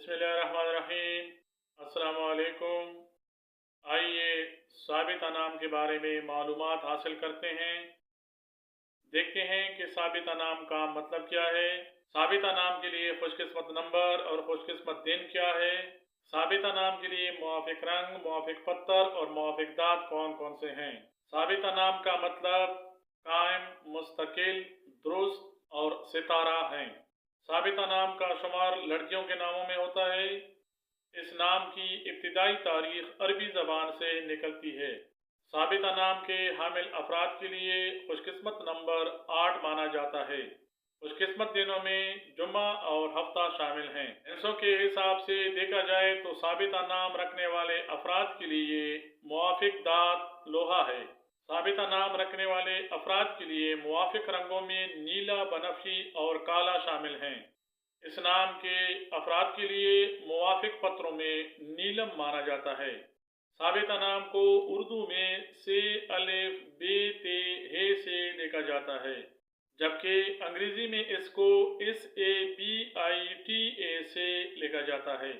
बिस्मिल्लाहिर्रहमानिर्रहीम। अस्सलामु अलैकुम। आइए साबिता नाम के बारे में मालूमात हासिल करते हैं। देखते हैं कि साबिता नाम का मतलब क्या है। साबिता नाम के लिए खुशकिस्मत नंबर और खुशकिस्मत दिन क्या है। साबिता नाम के लिए मुआफिक रंग, मुआफिक पत्थर और मुआफिक दांत कौन कौन से हैं। साबिता नाम का मतलब कायम, मुस्तकिल, दुरुस्त और सितारा हैं। साबिता नाम का शुमार लड़कियों के नामों में होता है। इस नाम की इब्तिदाई तारीख अरबी ज़बान से निकलती है। साबिता नाम के हामिल अफराद के लिए खुशकिस्मत नंबर 8 माना जाता है। खुशकिस्मत दिनों में जुम्मा और हफ्ता शामिल हैं। हिस्सों के हिसाब से देखा जाए तो साबिता नाम रखने वाले अफराद के लिए मुआफिक दात लोहा है। साबिता नाम रखने वाले अफराद के लिए मुआफिक रंगों में नीला, बनफशी और काला शामिल हैं। इस नाम के अफराद के लिए मुआफिक पत्रों में नीलम माना जाता है। साबिता नाम को उर्दू में से, अलिफ, बे, ते, हे से लिखा जाता है, जबकि अंग्रेजी में इसको SABITA से लिखा जाता है।